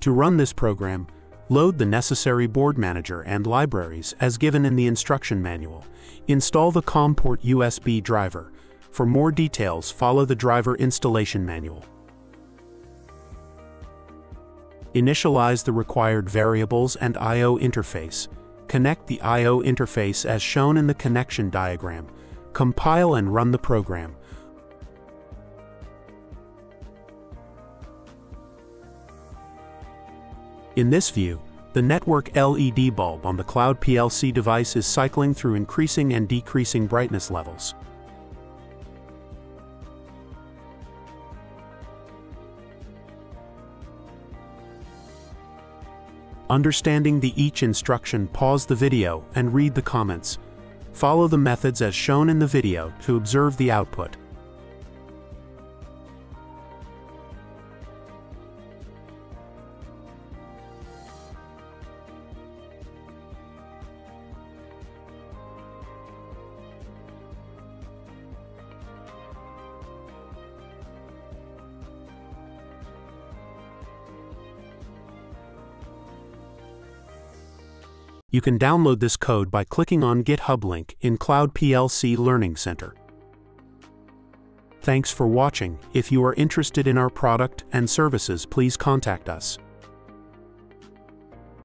To run this program, load the necessary board manager and libraries as given in the instruction manual. Install the COM port USB driver. For more details, follow the driver installation manual. Initialize the required variables and I/O interface. Connect the I/O interface as shown in the connection diagram. Compile and run the program. In this view, the network LED bulb on the Cloud PLC device is cycling through increasing and decreasing brightness levels. Understanding each instruction, pause the video and read the comments. Follow the methods as shown in the video to observe the output. You can download this code by clicking on GitHub link in Cloud PLC Learning Center. Thanks for watching. If you are interested in our product and services, please contact us.